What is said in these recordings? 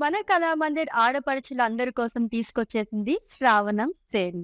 మన కళామందిర్ ఆడపడుచులందరి కోసం తీసుకొచ్చేసింది శ్రావణం సేల్.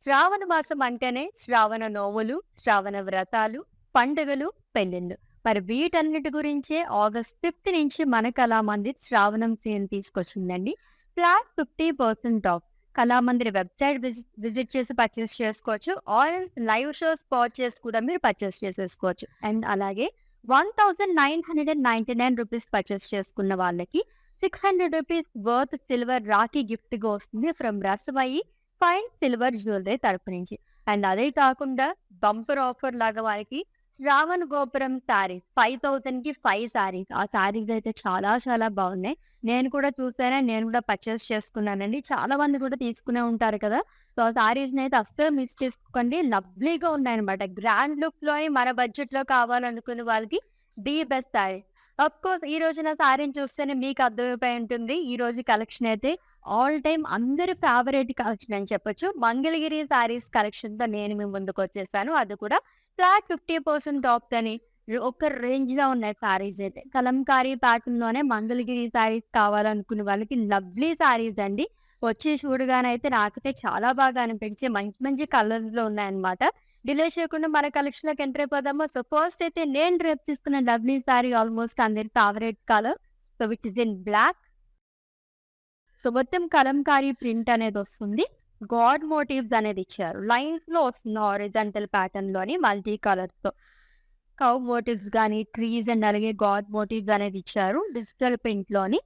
శ్రావణ మాసం అంటేనే శ్రావణ నోములు, శ్రావణ వ్రతాలు, పండుగలు, పెళ్ళిళ్ళు. మరి వీటన్నిటి గురించే ఆగస్ట్ 5 నుంచి మన కళామందిర్ శ్రావణం సేల్ తీసుకొచ్చిందండి. Flat 50% off. Kalamandir website visit చేసి పర్చేస్ చేసుకోవచ్చు. ఆర్ లైవ్ షోస్ స్పాట్ చేసి కూడా మీరు పర్చేస్ చేసేసుకోవచ్చు. అండ్ అలాగే 1999 రూపీస్ పర్చేస్ చేసుకున్న వాళ్ళకి 600 rupees worth silver Rakhi gift గా వస్తుంది from Rasamayi fine silver jewellery తరపు నుంచి. అండ్ అదే కాకుండా బంపర్ ఆఫర్ లాగా వారికి శ్రావణ గోపురం శారీస్ 5000 కి 5 శారీస్. ఆ శారీస్ అయితే చాలా చాలా బాగున్నాయి. నేను కూడా చూసాను, నేను కూడా పర్చేస్ చేసుకున్నానండి. చాలా మంది కూడా తీసుకునే ఉంటారు కదా. సో ఆ శారీస్ అయితే అస్సలు మిస్ చేసుకోకండి. లవ్లీగా ఉన్నాయన్నమాట. గ్రాండ్ లుక్ లో మన బడ్జెట్ లో కావాలనుకునే వాళ్ళకి the best sari. Of course ఈ రోజు నా శారీని చూస్తేనే మీకు అర్థమైపోయి ఉంటుంది. ఈ రోజు కలెక్షన్ అయితే ఆల్ టైమ్ అందరి ఫేవరెట్ కలెక్షన్ అని చెప్పొచ్చు. మంగళగిరి శారీస్ కలెక్షన్ తో నేను మీ ముందుకు వచ్చేసాను. అది కూడా ఫ్లాట్ 50% ఆఫ్ అని ఒక రేంజ్ లో ఉన్నాయి శారీస్ అయితే. కలంకారీ ప్యాటర్న్ లోనే మంగళగిరి శారీస్ కావాలనుకునే వాళ్ళకి లవ్లీ శారీస్ అండి. వచ్చి చూడగానైతే నాకైతే చాలా బాగా అనిపించి మంచి మంచి కలర్స్ లో ఉన్నాయన్నమాట. డిలే చేయకుండా మన కలెక్షన్ లోకి ఎంటర్ అయిపోదాము. సో ఫస్ట్ అయితే నేను రేపు తీసుకున్న లవ్లీ శారీ ఆల్మోస్ట్ అందరి favourite colour. So which is in black. So మొత్తం కలంకారీ ప్రింట్ అనేది వస్తుంది. గాడ్ మోటివ్స్ అనేది ఇచ్చారు. లైన్స్ లో వస్తుంది హారిజాంటల్ ప్యాటర్న్ లోని మల్టీ కలర్స్ తో. కౌ మోటివ్స్ గానీ ట్రీస్ అండ్ అలాగే గాడ్ మోటివ్స్ అనేది ఇచ్చారు డిజిటల్ ప్రింట్ లోని.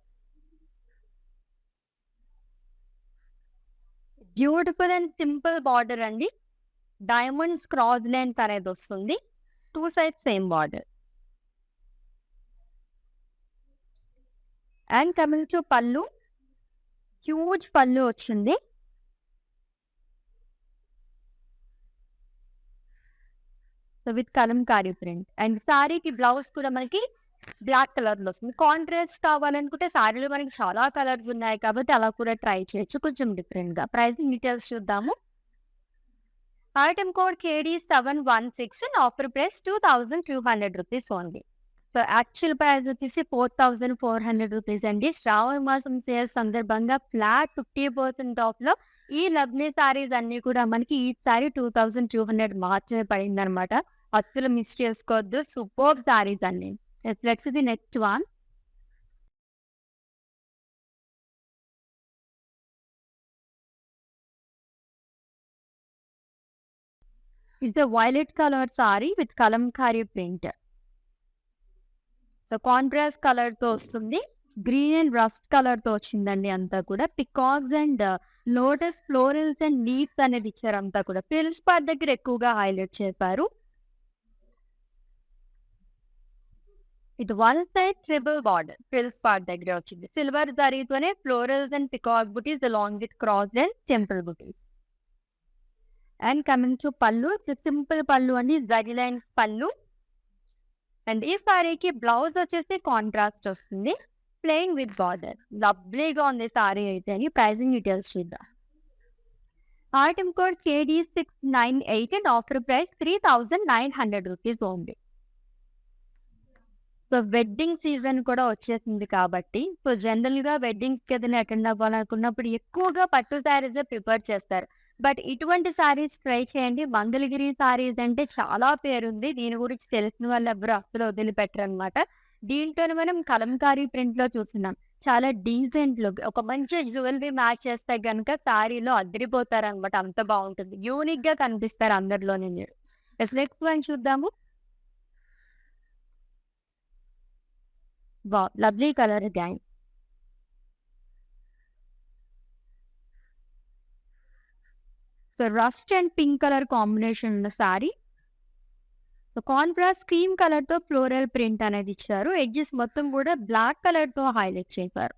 బ్యూటిఫుల్ అండ్ సింపుల్ బార్డర్ అండి. డైమండ్స్ క్రాస్ లెంత్ అనేది వస్తుంది. 2 side same border. And coming to pallu, huge pallu వచ్చింది. So with Kalamkari print. And సారీకి బ్లౌజ్ కూడా మనకి బ్లాక్ కలర్ లో వస్తుంది. కాంట్రాస్ట్ కావాలనుకుంటే సారీలో మనకి చాలా కలర్స్ ఉన్నాయి కాబట్టి అలా కూడా ట్రై చేయొచ్చు కొంచెం డిఫరెంట్ గా. ప్రైసింగ్ డీటెయిల్స్ చూద్దాము. Item code KD716 and offer price 2200 rupees only. So actual price వచ్చేసి 4400 రూపీస్ అండి. శ్రావణ మాసం సేల్స్ సందర్భంగా ఫ్లాట్ 50% ఆఫ్ లో ఈ లవ్లీ సారీస్ అన్ని కూడా మనకి ఈ సారీ 2200 మాత్రమే పడింది అనమాట. అస్సలు మిస్ చేసుకోవద్దు. సూపర్ సారీస్ అన్ని. Let's the next one. It's a violet color saree with kalamkari print. So contrast colour తో వస్తుంది. గ్రీన్ అండ్ రస్ట్ కలర్ తో వచ్చిందండి అంతా కూడా. Peacocks and lotus florals and leaves అనేది ఇచ్చారు అంతా కూడా. ఫ్రిల్స్ పార్ట్ దగ్గర ఎక్కువగా హైలైట్ చేశారు. ఇది one side triple border frills part దగ్గర వచ్చింది. Silver జరీతోనే florals and peacock butis along with cross and temple butis. And coming to pallu, simple పళ్ళు అండి. జరీ లైన్స్ పళ్ళు. అండ్ ఈ సారీకి బ్లౌజ్ వచ్చేసి కాంట్రాస్ట్ వస్తుంది. Plain with border. లవ్లీగా ఉంది సారీ అయితే అని. ప్రైసింగ్ డీటెయిల్స్ చూద్దాం. Item code KD698 and offer price 3900 rupees only. So wedding season కూడా వచ్చేసింది కాబట్టి సో జనరల్ గా వెడ్డింగ్స్ కి ఏదైనా అటెండ్ అవ్వాలనుకున్నప్పుడు ఎక్కువగా పట్టు శారీస్ ప్రిఫర్ చేస్తారు. బట్ ఇటువంటి శారీస్ ట్రై చేయండి. మంగళగిరి శారీస్ అంటే చాలా పేరుంది. దీని గురించి తెలిసిన వాళ్ళు ఎవరు అసలు వదిలిపెట్టరు అనమాట. దీంట్లోనే మనం కలంకారీ ప్రింట్ లో చూస్తున్నాం. చాలా డీసెంట్ లుక్. ఒక మంచి జ్యువెలరీ మ్యాచ్ చేస్తే గనుక శారీలో అదిరిపోతారు అనమాట. అంత బాగుంటుంది. యూనిక్ గా కనిపిస్తారు అందరిలోనే మీరు. నెక్స్ట్ వన్ చూద్దాము. Lovely colour gang. So rust and pink colour combination ఉన్న sari. So contrast cream colour తో ఫ్లోరల్ ప్రింట్ అనేది ఇచ్చారు. ఎడ్జెస్ మొత్తం కూడా బ్లాక్ కలర్ తో హైలైట్ చేశారు.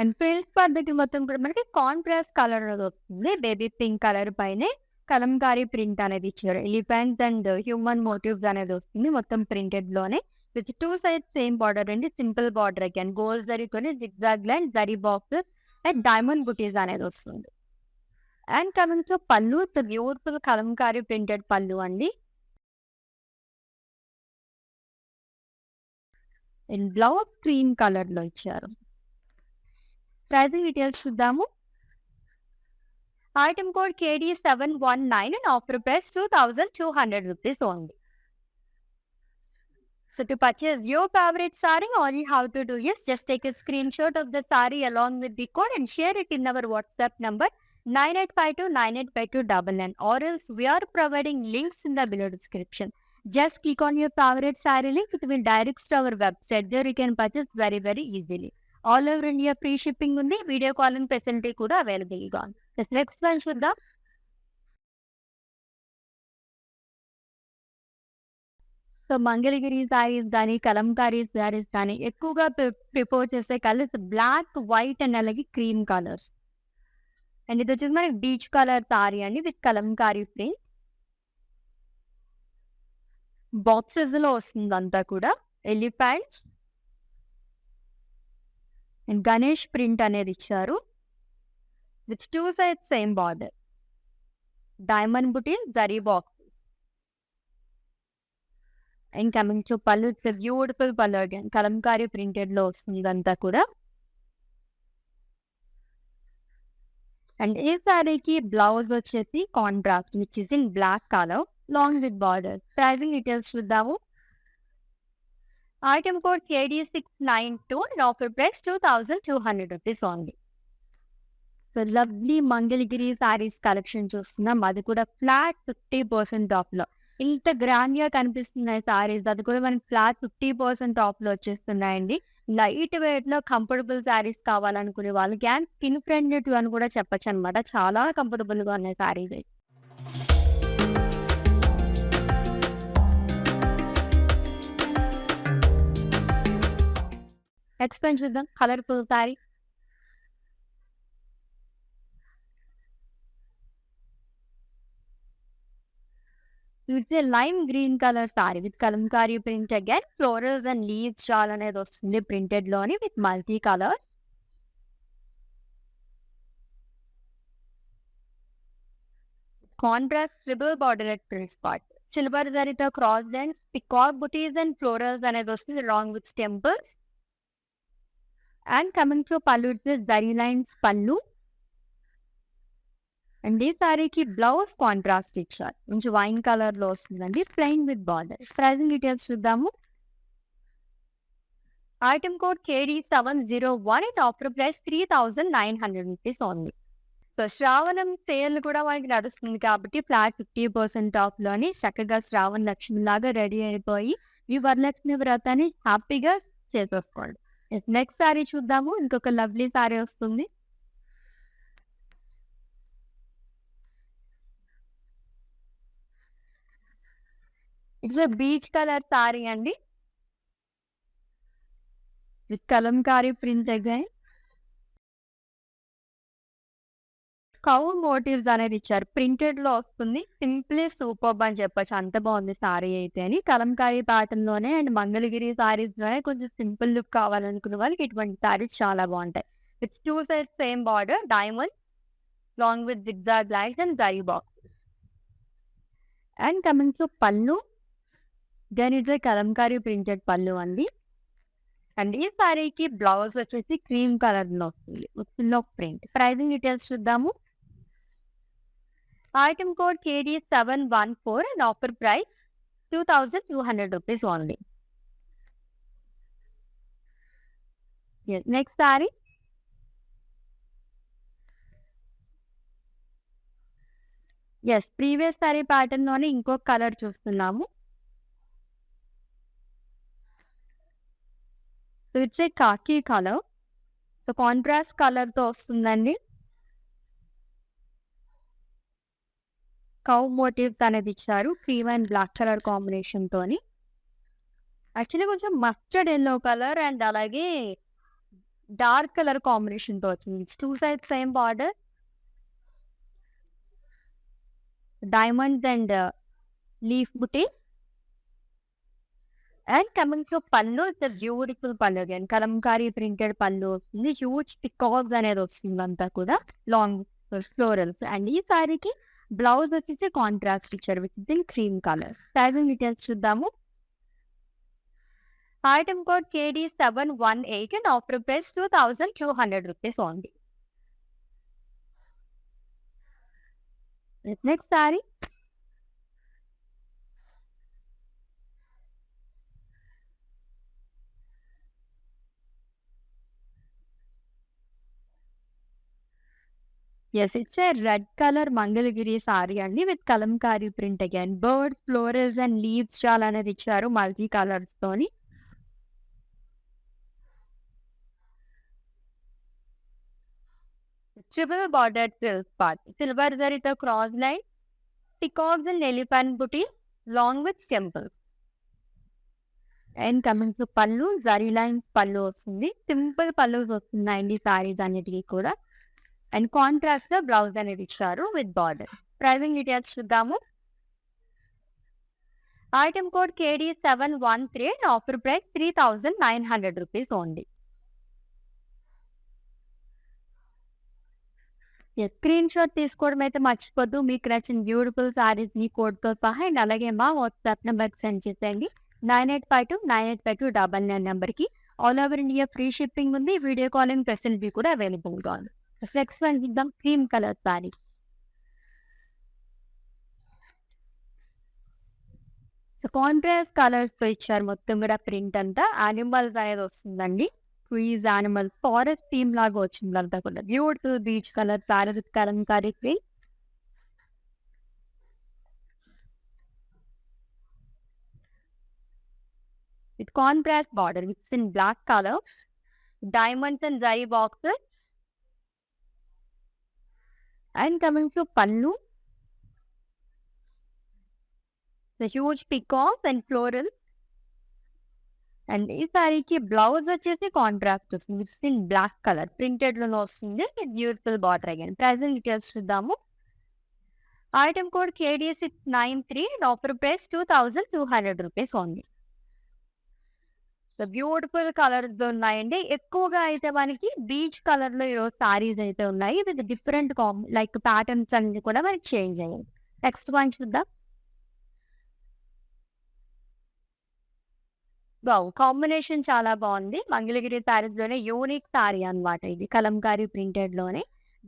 అండ్ ఫ్రిల్స్ పద్ధతి మొత్తం కూడా మనకి కాంట్రాస్ట్ కలర్ వస్తుంది. బేబీ పింక్ కలర్ పైనే కలంకారీ ప్రింట్ అనేది ఇచ్చారు. ఎలిఫెంట్స్ అండ్ హ్యూమన్ మోటివ్స్ అనేది వస్తుంది మొత్తం ప్రింటెడ్ లోనే. విత్ 2 సైడ్స్ సేమ్ బార్డర్ అండి. సింపుల్ బార్డర్ అగైన్ గోల్డ్ జరీతోనే zigzag line zari boxes and diamond butis అనేది వస్తుంది. And coming to pallu, beautiful Kalamkari printed pallu అండి. అండ్ బ్లౌజ్ క్రీమ్ కలర్ లో ఇచ్చారు. ప్రైసింగ్ డీటెయిల్స్ చూద్దాము. Item code KD719 and offer price 2,200 rupees only. So to purchase your favorite saree, all you have to do is just take a screenshot of the saree along with the code and share it in our WhatsApp number 9852985299, or else we are providing links in the below description. Just click on your favorite saree link, it will direct to our website. There you can purchase very easily. All over India free shipping undi, video calling facility kuda available ga undi. This next one chuddam. So Mangalagiri saris కానీ కలంకారీ సారీస్ కానీ ఎక్కువగా prefer చేసే colours black, white and అలాగే cream colours. And ఇది వచ్చేసి మనకి beach colour sari అండి with Kalamkari print. Boxes లో వస్తుంది అంతా కూడా. ఎలిఫెంట్స్ అండ్ గణేష్ ప్రింట్ అనేది ఇచ్చారు with 2 sides same border. Diamond butis, zari box. And coming to pallu, it's beautiful pallu again Kalamkari printed లో వస్తుంది అంతా కూడా. అండ్ ఈ సారీకి బ్లౌజ్ వచ్చేసి contrast which is in black colour long with border. Pricing details చూద్దాము. Item code KD692 and offer price 2,200 rupees only. So lovely Mangalagiri saris collection చూస్తున్నాం. అది కూడా ఫ్లాట్ 50% ఆఫ్ లో. ఇంత గ్రాండ్ గా కనిపిస్తున్నాయి సారీస్, అది కూడా మనకి ఫ్లాట్ 50% ఆఫ్ లో వచ్చేస్తున్నాయండి. లైట్ వెయిట్ లో కంఫర్టబుల్ సారీస్ కావాలనుకునే వాళ్ళకి అండ్ స్కిన్ ఫ్రెండ్లీ అని కూడా చెప్పొచ్చు అనమాట. చాలా కంఫర్టబుల్ గా ఉన్నాయి సారీస్. ఎక్స్ప్లెయిన్ చూద్దాం. Colourful sari, it's a lime green colour sari with Kalamkari print again. Florals and leaves shawl అనేది వస్తుంది ప్రింటెడ్ లోని with multi colour. Contrast triple border at print spot. Silver జరీతో cross lines, peacock butis and florals అనేది వస్తుంది along with temples. And coming to pallu, it's zari lines pallu. And ఈ సారీకి blouse contrast ఇచ్చారు, కొంచెం వైన్ కలర్ లో వస్తుందండి, plain with border. Pricing details చూద్దాము. Item code KD701 and offer price 3,900 rupees only. So Shravanam sale కూడా మనకి నడుస్తుంది కాబట్టి ఫ్లాట్ 50% ఆఫ్ లోని చక్కగా శ్రావణ లక్ష్మి లాగా రెడీ అయిపోయి ఈ వరలక్ష్మి వ్రతాన్ని హ్యాపీగా చేసేసుకోండి. నెక్స్ట్ సారీ చూద్దాము. ఇంకొక లవ్లీ సారీ వస్తుంది. ఇట్స్ బీచ్ కలర్ సారీ అండి with Kalamkari print again. Cow motifs అనేది ఇచ్చారు, ప్రింటెడ్ లో వస్తుంది. సింప్లీ సూపర్బ్ అని చెప్పొచ్చు, అంత బాగుంది సారీ అయితే అని. కలంకారీ ప్యాటర్న్ లోనే అండ్ మంగళగిరి సారీస్ లోనే కొంచెం సింపుల్ లుక్ కావాలనుకున్న వాళ్ళకి ఇటువంటి సారీస్ చాలా బాగుంటాయి. With 2 sides same border, diamond long with zigzag lines and zari box. And coming to పళ్ళు, then it's Kalamkari printed pallu అండి. అండ్ ఈ సారీకి బ్లౌజ్ వచ్చేసి క్రీమ్ కలర్ లో వస్తుంది full of print. Pricing details చూద్దాము. Item code KD714 and offer price 2,200 rupees only. Yes, next saree. Yes, previous saree pattern లోనే ఇంకో కలర్ చూస్తున్నాము. సో ఇట్స్ ఏ కాకి కలర్. సో కాంట్రాస్ట్ కలర్ తో వస్తుందండి. కౌ మోటివ్స్ అనేది ఇచ్చారు cream and black colour combination తోని. యాక్చువల్లీ కొంచెం మస్టర్డ్ ఎల్లో కలర్ అండ్ అలాగే డార్క్ కలర్ కాంబినేషన్ తో వచ్చింది. 2 sides same border, diamonds and leaf buti. And coming to pallu, it's beautiful pallu again Kalamkari printed pallu వస్తుంది. హ్యూజ్ పికాక్స్ అనేది వస్తుంది అంతా కూడా, లాంగ్ ఫ్లోరల్స్. అండ్ ఈ సారీకి బ్లౌజ్ వచ్చేసి కాంట్రాస్ట్ ఇచ్చారు which is in cream colour. Pricing details చూద్దాము. Item code KD718 and offer price 2200 rupees only. This next saree. Yes, it's a red color Mangalagiri saree అండి with kalamkari print again. Birds, florals and leaves చాలా అనేది ఇచ్చారు multi colours తోని. Triple bordered silk part. Silver zarito cross line, peacocks and elephant booty long with temples. And coming to పళ్ళు zari lines పళ్ళు వస్తుంది. Simple పళ్ళుస్ వస్తున్నాయండి సారీస్ అన్నిటికీ కూడా. అండ్ కాంట్రాస్ట్ లో బ్లౌజ్ అనేది ఇచ్చారు విత్ బార్డర్. ప్రైజింగ్ డీటెయిల్స్ చూద్దాము. Item code KD713 offer price 3900 rupees only. Screen shot తీసుకోవడం అయితే మర్చిపోద్దు. మీకు నచ్చిన బ్యూటిఫుల్ సారీస్ ని కోడ్ తో సహా అండ్ అలాగే మా వాట్సాప్ నెంబర్ సెండ్ చేసేయండి. 9852 నెంబర్ కి all over India free shipping ఉంది. వీడియో కాలింగ్ ఫెసిలిటీ కూడా అవైలబుల్ గా ఉంది. నెక్స్ట్ వన్ చూద్దాం. Cream colour sari. So contrast colours తో ఇచ్చారు మొత్తం కూడా ప్రింట్ అంతా. యానిమల్స్ అనేది వస్తుందండి. ట్రీస్, యానిమల్స్, ఫారెస్ట్ థీమ్ లాగా వచ్చింది అంతా కూడా. Beautiful peach colour sari with Kalamkari print. With contrast border, which is in black color, diamonds and zari boxes. And coming to pallu, the huge peacocks and florals. And ఈ సారీకి blouse వచ్చేసి contrast వస్తుంది. It's in black colour printed లోనే వస్తుంది. Beautiful border again. Pricing details చూద్దాము. Item code KD693 and offer price 2200 rupees only. Beautiful colours ఉన్నాయండి. ఎక్కువగా అయితే మనకి బీచ్ కలర్ లో ఈరోజు సారీస్ అయితే ఉన్నాయి. విత్ డిఫరెంట్ లైక్ ప్యాటర్న్స్ అన్ని కూడా మనకి చేంజ్ అయ్యాయి. నెక్స్ట్ వన్ చూద్దాం. కాంబినేషన్ చాలా బాగుంది. మంగళగిరి సారీస్ లోనే యూనిక్ సారీ అన్నమాట ఇది. కలంకారీ ప్రింటెడ్ లోనే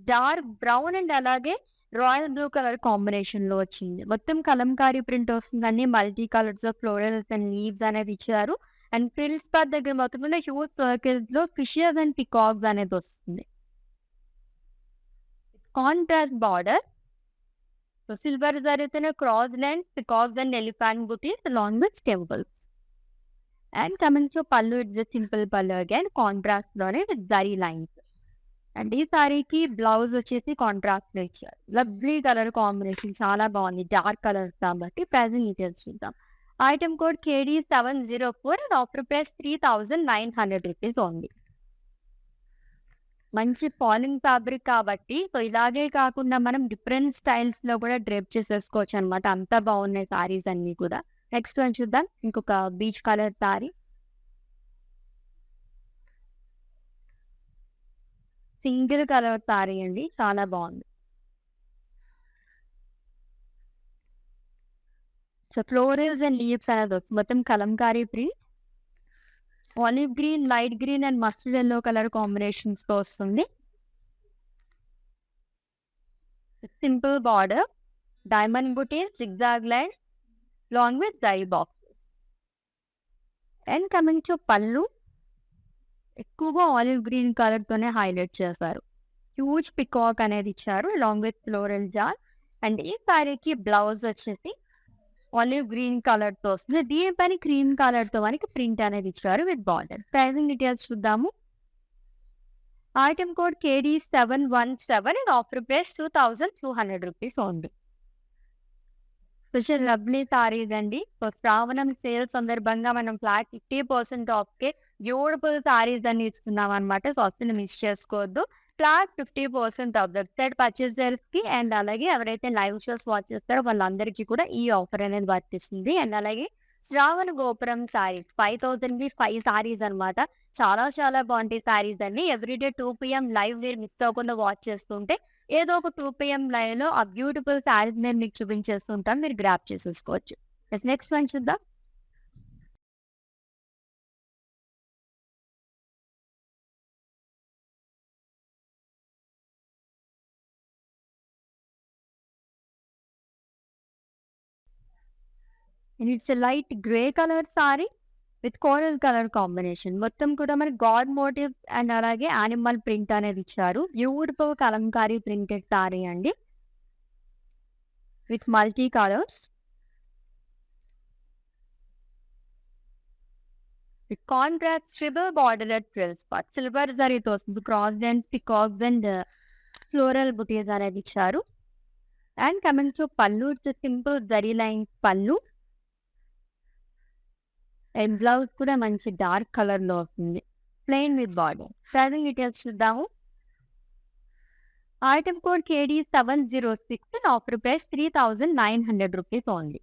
డార్క్ బ్రౌన్ అండ్ అలాగే రాయల్ బ్లూ కలర్ కాంబినేషన్ లో వచ్చింది. మొత్తం కలంకారీ ప్రింట్ వస్తుందండి. Multi colours florals and leaves అనేది ఇచ్చారు. అండ్ ఫ్రిల్స్ పార్ట్ దగ్గర మొత్తం హ్యూజ్ సర్కిల్స్ లో ఫిషెస్ అండ్ పికాక్స్ అనేది వస్తుంది. Contrast border. సో సిల్వర్ జరుగుతున్న cross lines, peacocks and elephant butis along with temples. And coming to pallu, it's simple pallu again contrast లోనే with zari lines. And ఈ సారీకి బ్లౌజ్ వచ్చేసి కాంట్రాస్ట్ లో ఇచ్చారు. లవ్లీ కలర్ కాంబినేషన్ చాలా బాగుంది. డార్క్ కలర్స్ కాబట్టి ప్రైజింగ్ డీటెయిల్స్ చూద్దాం. Item code KD704 and offer price 3900 rupees only. మంచి పాలింగ్ ఫ్యాబ్రిక్ కాబట్టి సో ఇలాగే కాకుండా మనం డిఫరెంట్ స్టైల్స్ లో కూడా డ్రెప్ చేసేసుకోవచ్చు అనమాట. అంత బాగున్నాయి సారీస్ అన్ని కూడా. నెక్స్ట్ వన్ చూద్దాం. ఇంకొక beach colour sorry. Single colour sari అండి. చాలా బాగుంది. సో ఫ్లోరల్స్ అండ్ లీవ్స్ అనేది వస్తుంది. మొత్తం Kalamkari print. Olive green, light green and mustard yellow colour combinations తో వస్తుంది. Simple border, diamond buti, zigzag line long with zari boxes. And coming to pallu, ఎక్కువగా ఆలివ్ గ్రీన్ కలర్ తోనే హైలైట్ చేశారు. హ్యూజ్ పికాక్ అనేది ఇచ్చారు లాంగ్ విత్ ఫ్లోరల్ జార్. అండ్ ఈ సారీకి బ్లౌజ్ వచ్చేసి ఆలివ్ గ్రీన్ కలర్ తో వస్తుంది. దీనిపైన క్రీమ్ కలర్ తో మనకి ప్రింట్ అనేది ఇచ్చారు విత్ బార్డర్. ప్రైజింగ్ డీటెయిల్స్ చూద్దాము. Item code KD717 and offer price 2200 rupees only. Special lovely saris అండి. సో శ్రావణం సేల్ సందర్భంగా మనం flat 50% of K beautiful saris అన్ని ఇస్తున్నాం అనమాట. సో అసలు మిస్ చేసుకోవద్దు. ఫ్లాట్ 50% ఆఫ్ వెబ్సైట్ పర్చేసర్స్ కి అండ్ అలాగే ఎవరైతే లైవ్ షోస్ వాచ్ చేస్తారో వాళ్ళందరికీ కూడా ఈ ఆఫర్ అనేది వర్తిస్తుంది. అండ్ అలాగే శ్రావణ గోపురం సారీస్ 5000 కి 5 సారీస్ అనమాట. చాలా చాలా బాగుంటాయి సారీస్ అన్ని. ఎవ్రీడే 2 PM లైవ్ మీరు మిస్ అవ్వకుండా వాచ్ చేస్తుంటే ఏదో ఒక 2 PM లైవ్ లో ఆ బ్యూటిఫుల్ సారీస్ మేము మీకు చూపించేస్తుంటాం. మీరు గ్రాప్ చేసేసుకోవచ్చు. నెక్స్ట్ వన్ చూద్దాం. And it's light grey colour sari with coral colour combination. మొత్తం కూడా మనకి గాడ్ మోటివ్స్ అండ్ అలాగే యానిమల్ ప్రింట్ అనేది ఇచ్చారు. బ్యూటిఫుల్ కలంకారీ ప్రింటెడ్ సారీ అండి with multi colours. Contrast triple border frills part silver జరీతో వస్తుంది. Cross and peacocks and floral బుటీస్ అనేది ఇచ్చారు. And coming to pallu, it's simple zari lines pallu. And blouse కూడా మంచి డార్క్ కలర్ లో వస్తుంది, plain with border. Pricing details చూద్దాము. Item code KD 706 and offer price 3900 rupees only.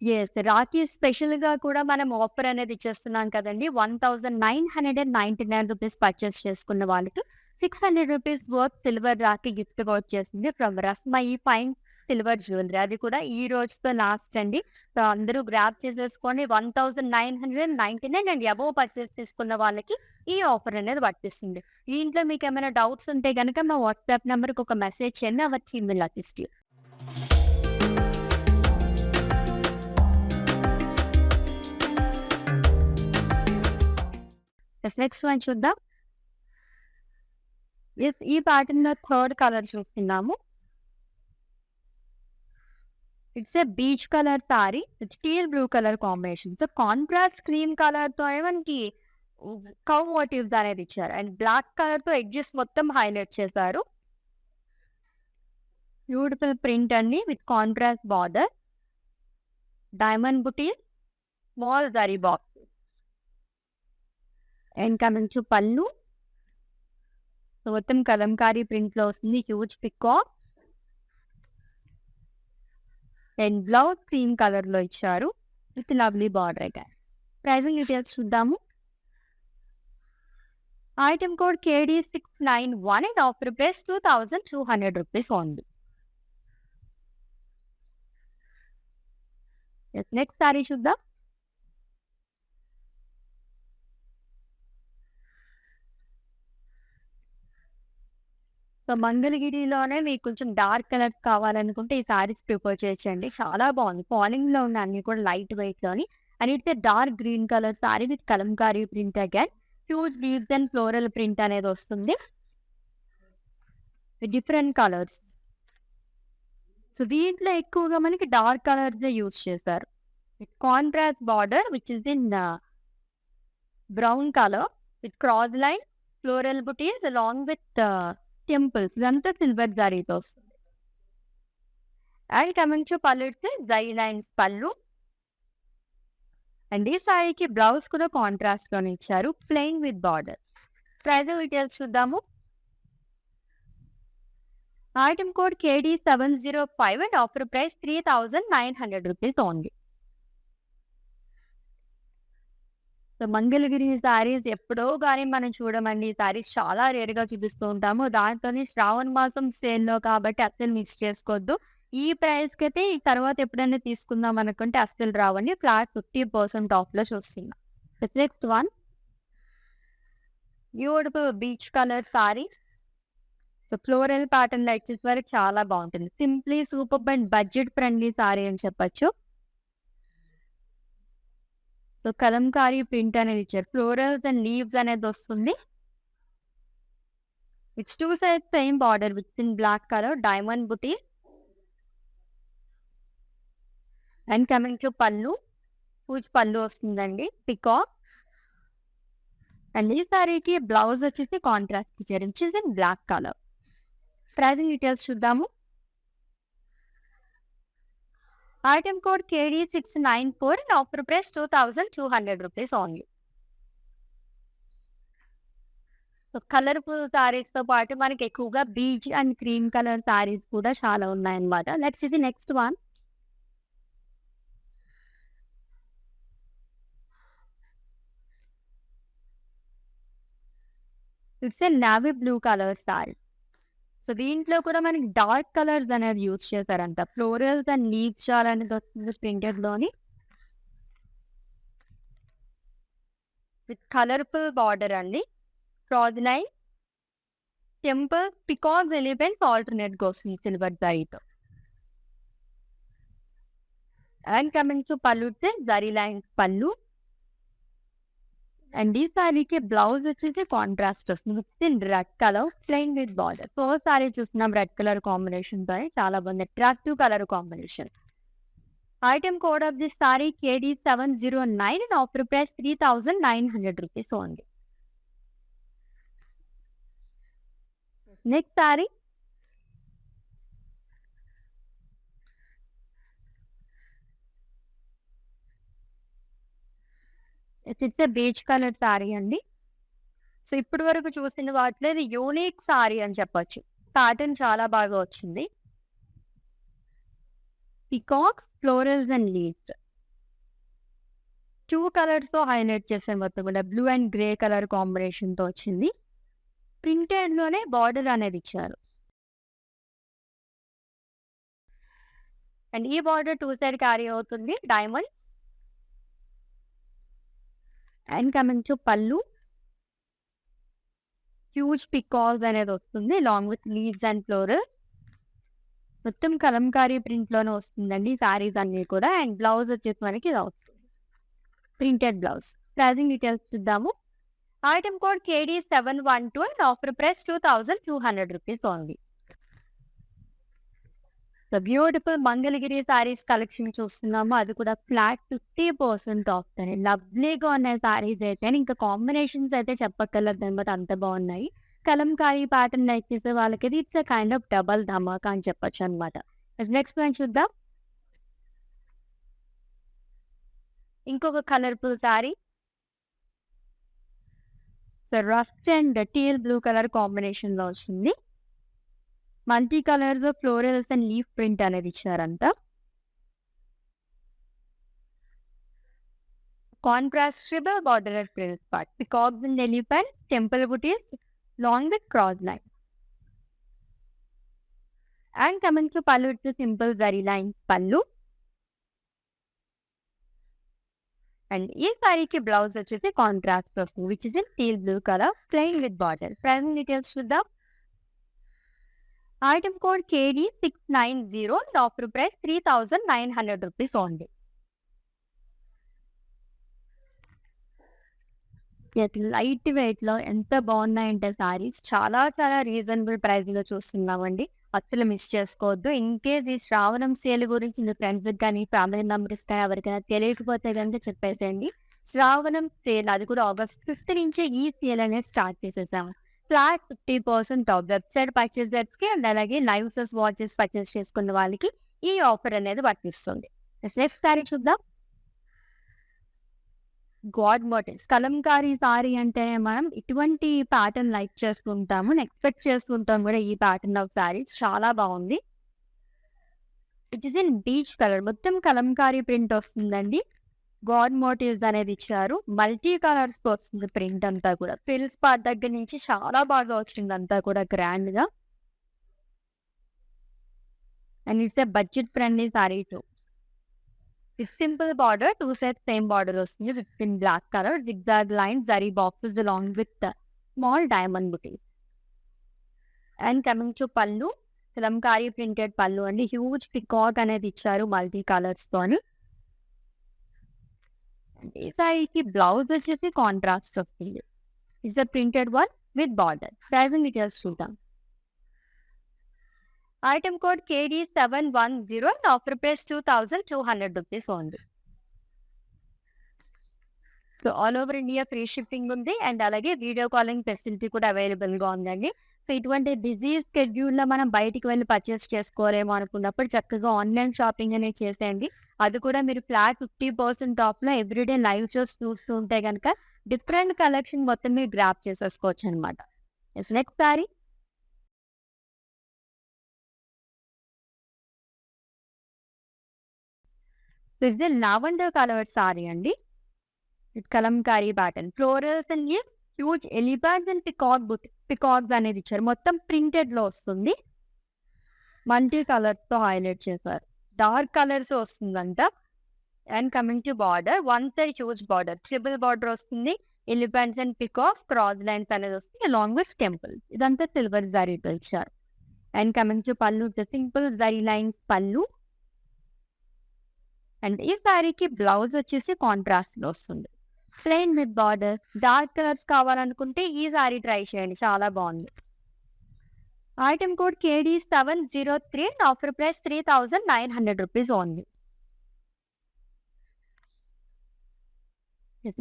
Yes, Rakhi special గా కూడా మనం ఆఫర్ అనేది ఇచ్చేస్తున్నాం కదండి. 1999 రూపీస్ పర్చేస్ చేసుకున్న వాళ్ళకి 600 rupees worth silver Rakhi gift గా వచ్చేసింది from Rasmayi fine silver jewellery. అది కూడా ఈ రోజుతో లాస్ట్ అండి. సో అందరూ గ్రాప్ చేసేసుకొని 1999 అండ్ అబోవ్ పర్చేస్ చేసుకున్న వాళ్ళకి ఈ ఆఫర్ అనేది వర్తిస్తుంది. దీంట్లో మీకు ఏమైనా డౌట్స్ ఉంటే కనుక మా వాట్సాప్ నెంబర్కి ఒక మెసేజ్ చేయండి, our team will assist you. Next one చూద్దాం. ఈ ప్యాటర్న్ లో థర్డ్ కలర్ చూస్తున్నాము. It's a beach colour sari with steel blue colour combination. So contrast cream colour తో మనకి కౌ మోటివ్స్ అనేది ఇచ్చారు అండ్ బ్లాక్ కలర్ తో ఎడ్జెస్ మొత్తం హైలైట్ చేశారు. బ్యూటిఫుల్ ప్రింట్ అండి with contrast border, diamond buti, small zari box. And coming to పళ్ళు, మొత్తం కలంకారీ ప్రింట్ లో వస్తుంది. Huge peacock and blouse cream colour లో ఇచ్చారు with lovely border attach. Pricing details చూద్దాము. Item code KD 691 and offer price 2200 rupees only. Next sari చూద్దాం. So మంగళగిరిలోనే మీకు కొంచెం డార్క్ కలర్స్ కావాలనుకుంటే ఈ సారీస్ ప్రిఫర్ చేయొచ్చండి. చాలా బాగుంది. ఫాలింగ్ లో ఉన్న అన్ని కూడా లైట్ వెయిట్ లోని. And it's dark green colour sari with Kalamkari print again. Huge beads and floral print అనేది వస్తుంది డిఫరెంట్ కలర్స్. సో దీంట్లో ఎక్కువగా మనకి డార్క్ కలర్స్ యూజ్ చేశారు. Contrast border which is in brown colour with cross line, floral buttis along with temples. ఇదంతా silver జరీతో వస్తుంది. And coming to pallu, it's zari lines pallu. And ఈ సారీకి బ్లౌజ్ కూడా కాంట్రాస్ట్ లోనే ఇచ్చారు, plain with border. Price details చూద్దాము. Item code KD 705 and offer price 3900 rupees only. So Mangalagiri saris ఎప్పుడో కానీ మనం చూడమండి. ఈ సారీస్ చాలా రేర్ గా చూపిస్తూ ఉంటాము. దాంట్లోనే శ్రావణ మాసం సేల్లో కాబట్టి అస్సలు మిస్ చేసుకోవద్దు. ఈ ప్రైస్ కి అయితే ఈ తర్వాత ఎప్పుడైనా తీసుకుందాం అనుకుంటే అస్సలు రావండి. ఫ్లాట్ 50% ఆఫ్ లో చూస్తున్నాం. Next one, beautiful peach colour sari. So floral pattern లో వచ్చేసి వరకు చాలా బాగుంటుంది. Simply super and budget friendly sorry అని చెప్పొచ్చు. సో కలంకారీ ప్రింట్ అనేది ఇచ్చారు. ఫ్లోరల్స్ అండ్ లీవ్స్ అనేది వస్తుంది. It's two side same border with in black colour, diamond buti. And coming to pallu, పూజ్ పళ్ళు వస్తుందండి, పికాక్. అండ్ ఈ సారీకి బ్లౌజ్ వచ్చేసి కాంట్రాస్ట్ ఇచ్చారు which is in black colour. Pricing details చూద్దాము. Item code KD 694 and offer price 2200 rupees only. So colourful saris తో పాటు మనకి ఎక్కువగా peach and cream colour saris కూడా చాలా ఉన్నాయన్నమాట. నెక్స్ట్ ఇది next one. It's a navy blue colour sari. So దీంట్లో కూడా మనకి డార్క్ కలర్స్ అనేది యూజ్ చేశారంట. ఫ్లోరల్స్ అండ్ లీవ్స్ చాలా అనేది వస్తుంది ప్రింటెడ్ లోని విత్ కలర్ఫుల్ బార్డర్ అండి, cross line temple peacocks elephants alternate గా వస్తుంది సిల్వర్ జరీతో. అండ్ కమింగ్ టు పళ్ళు జరీ లైన్స్ పళ్ళు. అండ్ ఈ సారీకి బ్లౌజ్ వచ్చేసి కాంట్రాస్ట్ వస్తుంది with in red colour plain with border. So sorry చూస్తున్నాం రెడ్ కలర్ కాంబినేషన్ తో చాలా బాగుంది, attractive colour combination. Item code of this sorry KD709 and offer price 3900 rupees only. Next sari it's beige colour sari అండి. So ఇప్పటి వరకు చూసిన వాటిలో ఇది యూనిక్ సారీ అని చెప్పొచ్చు. ప్యాటర్న్ చాలా బాగా వచ్చింది. Peacocks, florals and leaves 2 colours తో హైలైట్ చేశారు. మొత్తం కూడా blue and grey colour combination తో వచ్చింది. ప్రింటెడ్ లోనే బార్డర్ అనేది ఇచ్చారు. అండ్ ఈ బార్డర్ 2 సైడ్ క్యారీ అవుతుంది diamond. And coming to pallu, huge peacocks అనేది వస్తుంది long with leaves and floral. మొత్తం కలంకారీ ప్రింట్ లోనే వస్తుందండి సారీస్ అన్ని కూడా. అండ్ బ్లౌజ్ వచ్చేసి మనకి ఇలా వస్తుంది, ప్రింటెడ్ బ్లౌజ్. ప్రైజింగ్ డీటెయిల్స్ చూద్దాము. Item code KD712 and offer price 2200 rupees only. So beautiful Mangalagiri saris collection చూస్తున్నాము, అది కూడా ఫ్లాట్ 50% ఆఫ్. లవ్లీగా ఉన్నాయి సారీస్ అయితే. ఇంకా కాంబినేషన్స్ అయితే చెప్పక్కర్లేదు అనమాట, అంత బాగున్నాయి. కలంకారీ ప్యాటర్న్ లైక్ చేసే వాళ్ళకి it's a kind of double ధమాకా అని చెప్పొచ్చు అనమాట. నెక్స్ట్ వన్ చూద్దాం. ఇంకొక colourful sari. So rust and teal blue colour combination లో వచ్చింది. Multi colours, florals and leaf print అనేది ఇచ్చారంట. Contrastable border prints part, peacocks and elephants, temple butis long with cross line. And coming to pallu, it's simple zari lines pallu. And ఈ సారీకి blouse వచ్చేసి contrast వస్తుంది which is in teal blue colour plain with border. Pricing details చూద్దాం. Item code KD690 and offer price 3900 rupees only. Light weight లో ఎంత బాగున్నాయంటే సారీస్, చాలా చాలా reasonable price లో చూస్తున్నామండి. అసలు మిస్ చేసుకోవద్దు. ఇన్ కేస్ ఈ శ్రావణం సేల్ గురించి మీ ఫ్రెండ్స్ కానీ ఫ్యామిలీ మెంబర్స్ కానీ ఎవరికైనా తెలియకపోతే కనుక చెప్పేసేయండి. శ్రావణం సేల్ అది కూడా August 5th నుంచే ఈ సేల్ అనేది స్టార్ట్ చేసేసాము. Flat 50% off. వెబ్సైట్ పర్చేసర్స్ కి అండ్ అలాగే లైవ్ సెస్ వాచెస్ పర్చేస్ చేసుకున్న వాళ్ళకి ఈ ఆఫర్ అనేది వర్తిస్తుంది. నెక్స్ట్ సారీ చూద్దాం. గాడ్ మోటివ్స్ కలంకారీ సారీ అంటేనే మనం ఇటువంటి ప్యాటర్న్ లైక్ చేసుకుంటాము, ఎక్స్పెక్ట్ చేసుకుంటాం కూడా. ఈ ప్యాటర్న్ ఆఫ్ సారీస్ చాలా బాగుంది. It is in beach colour, మొత్తం కలంకారీ ప్రింట్ వస్తుందండి. గాడ్ మోటివ్స్ అనేది ఇచ్చారు. మల్టీ కలర్స్ తో వస్తుంది ప్రింట్ అంతా కూడా. ఫ్రిల్స్ పార్ట్ దగ్గర నుంచి చాలా బాగా వచ్చింది అంతా కూడా గ్రాండ్ గా. And it's a budget friendly sari too. Simple border, 2 sets same border వస్తుంది with in black colour, zigzag lines, zari boxes along with small diamond butis. And coming to pallu, Kalamkari printed pallu అండి. హ్యూజ్ పికాక్ అనేది ఇచ్చారు మల్టీ కలర్స్ తోని. ఈ సారీకి blouse వచ్చేసి contrast వస్తుంది. It's a printed one with border. Pricing details చూద్దాం. Item code KD710 and offer price 2200 rupees only. So all over India free shipping ఉంది అండ్ అలాగే వీడియో కాలింగ్ ఫెసిలిటీ కూడా అవైలబుల్ గా ఉందండి. సో ఇటువంటి బిజీ స్కెడ్యూల్ లో మనం బయటికి వెళ్ళి పర్చేస్ చేసుకోలేమో అనుకున్నప్పుడు చక్కగా ఆన్లైన్ షాపింగ్ అనేది చేసేయండి. అది కూడా మీరు ఫ్లాట్ 50% ఆఫ్ లో ఎవ్రీడే లైవ్ షోస్ చూస్తూ ఉంటే కనుక డిఫరెంట్ కలెక్షన్ మొత్తం మీరు గ్రాప్ చేసేసుకోవచ్చు అనమాట. నెక్స్ట్ సారీ. ఇది లావెండర్ కలర్ సారీ అండి. Kalamkari pattern, florals and huge elephants and peacocks అనేది ఇచ్చారు. మొత్తం ప్రింటెడ్ లో వస్తుంది. మల్టీ కలర్స్ తో హైలైట్ చేశారు. డార్క్ కలర్స్ వస్తుందంట. And coming to border, 1 side huge border, triple border వస్తుంది. Elephants and peacocks, cross lines అనేది వస్తుంది అలాంగ్ విత్ టెంపుల్స్. ఇదంతా సిల్వర్ జరీతో ఇచ్చారు. And coming to pallu, simple zari lines pallu. And ఈ సారీకి బ్లౌజ్ వచ్చేసి కాంట్రాస్ట్ లో వస్తుంది, plain with border. Dark colours కావాలనుకుంటే ఈ సారీ ట్రై చేయండి, చాలా బాగుంది. Item code KD703, offer price 3,900 rupees only.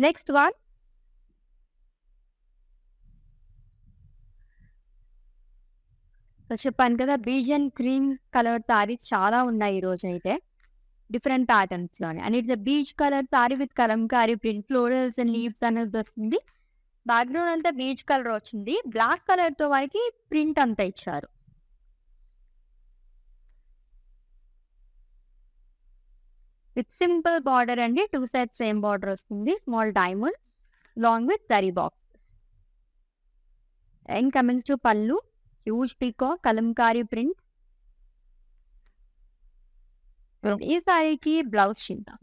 Next one, చెప్పాను కదా beige and cream colour saris చాలా ఉన్నాయి ఈ రోజు అయితే, డిఫరెంట్ ప్యాటర్న్స్ లోనే. And it's beach colour sari with Kalamkari print, florals and leaves అనేది వస్తుంది. బ్యాక్గ్రౌండ్ అంతా బీచ్ కలర్ వచ్చింది, బ్లాక్ కలర్ తో వారికి ప్రింట్ అంతా ఇచ్చారు. విత్ సింపుల్ బార్డర్ అండి, 2 సైడ్స్ సేమ్ బార్డర్ వస్తుంది, small diamonds long with zari boxes. And coming to pallu, huge peacock Kalamkari print. ఈ సారీకి బ్లౌజ్ చూద్దాం.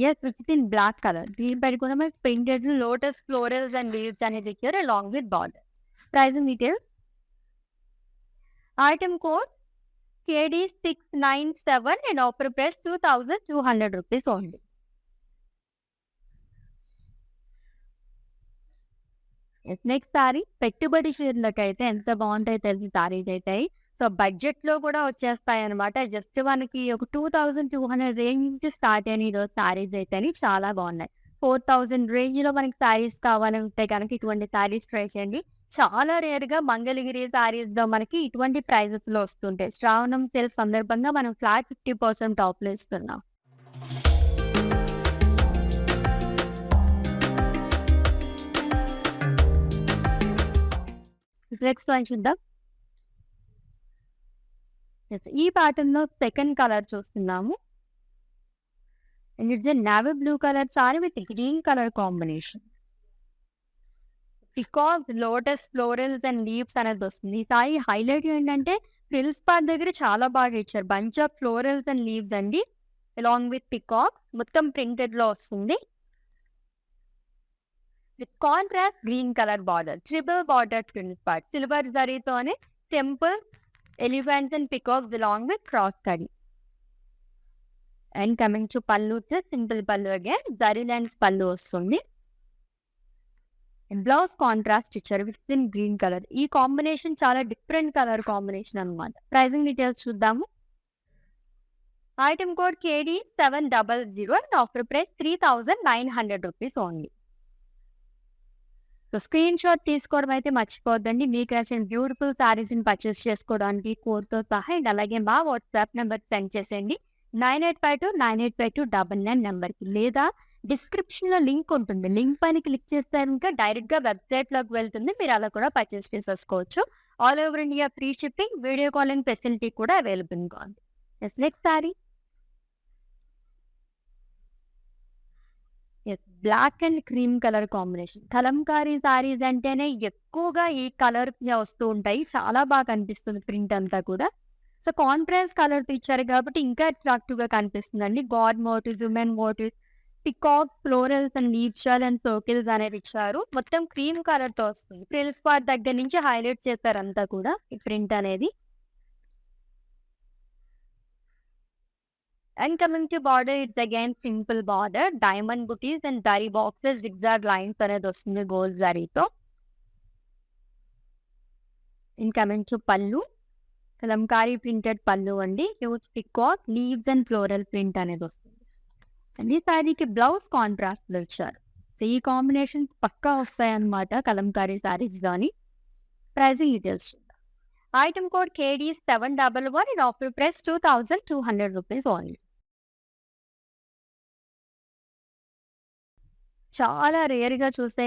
Yes, which in black colour. దీని పైన కూడా మనకి printed lotus florals and leaves అనేది ఇచ్చారు along with border. Price details. Item code KD697 and offer price 2,200 rupees only. Next sari, పెట్టుబడి చీరలకు అయితే ఎంత బాగుంటాయి తెలిసి సారీస్ అవుతాయి. సో బడ్జెట్ లో కూడా వచ్చేస్తాయి అనమాట. జస్ట్ మనకి ఒక 2,200 రేంజ్ నుంచి స్టార్ట్ అయిన ఈరోజు సారీస్ అయితే చాలా బాగున్నాయి. 4,000 రేంజ్ లో మనకి సారీస్ కావాలంటే కనుక ఇటువంటి సారీస్ ట్రై చేయండి. చాలా రేర్ గా మంగళగిరి సారీస్ లో మనకి ఇటువంటి ప్రైజెస్ లో వస్తుంటాయి. శ్రావణం సేల్ సందర్భంగా మనం ఫ్లాట్ 50% ఆఫ్ లో ఇస్తున్నాం. నెక్స్ట్ వన్ చూద్దాం. ఈ ప్యాటర్న్ లో సెకండ్ కలర్ చూస్తున్నాము. It's navy blue colour sari with green colour combination. Peacocks, lotus, florals and leaves అనేది వస్తుంది. ఈ సారీ హైలైట్ ఏంటంటే ఫ్రిల్స్ పార్ట్ దగ్గర చాలా బాగా ఇచ్చారు. Bunch of florals and leaves అండి అలాంగ్ విత్ పికాక్స్, మొత్తం ప్రింటెడ్ లో వస్తుంది. With contrast green colour border, triple border frills part, silver జరీతోనే temple, elephants and peacocks along with cross కడి. And coming to pallu, simple pallu again zari lines పళ్ళు వస్తుంది. Blouse contrast ఇచ్చారు with in green colour. ఈ combination చాలా different colour combination అనమాట. Pricing details చూద్దాము. Item code KD700 and offer price 3,900 rupees only. So screen shot తీసుకోవడం అయితే మర్చిపోద్దండి. మీకు నచ్చిన బ్యూటిఫుల్ సారీస్ ని పర్చేస్ చేసుకోవడానికి కోడ్తో సహా. అండ్ అలాగే మా వాట్సాప్ నెంబర్ సెండ్ చేసేయండి 9852985299 నెంబర్కి, లేదా డిస్క్రిప్షన్ లో లింక్ ఉంటుంది. లింక్ పైన క్లిక్ చేస్తే ఇంకా డైరెక్ట్ గా వెబ్సైట్ లోకి వెళ్తుంది. మీరు అలా కూడా పర్చేస్ చేసేసుకోవచ్చు. All over India free shipping, video calling facility కూడా అవైలబుల్ గా ఉంది. Next sari, black and cream colour combination. Kalamkari saris అంటేనే ఎక్కువగా ఈ కలర్ వస్తూ ఉంటాయి, చాలా బాగా కనిపిస్తుంది ప్రింట్ అంతా కూడా. సో కాంట్రాస్ట్ కలర్ ఇచ్చారు కాబట్టి ఇంకా అట్రాక్టివ్ గా కనిపిస్తుందండి. God motifs, women motifs, peacocks, florals and leaves and circles అనేది ఇచ్చారు. మొత్తం క్రీమ్ కలర్ తో వస్తుంది. ఫ్రిల్స్ పార్ట్ దగ్గర నుంచి హైలైట్ చేస్తారు అంతా కూడా ఈ ప్రింట్ అనేది. And coming to border, it's again simple border, diamond booties and zari boxes, zigzag lines అనేది వస్తుంది గోల్డ్ జరీతో. And coming to పళ్ళు, కలంకారీ ప్రింటెడ్ పళ్ళు అండి, huge peacock, leaves and floral print అనేది వస్తుంది. అండ్ ఈ సారీకి బ్లౌజ్ కాంట్రాస్ట్ లో ఇచ్చారు. సో ఈ కాంబినేషన్స్ పక్కా వస్తాయి అన్నమాట కలంకారీ సారీస్ లోని. ప్రైసింగ్ డీటెయిల్స్ చూద్దాం. Item code KD711 and offer price 2,200 rupees only. చాలా రేర్ గా చూసే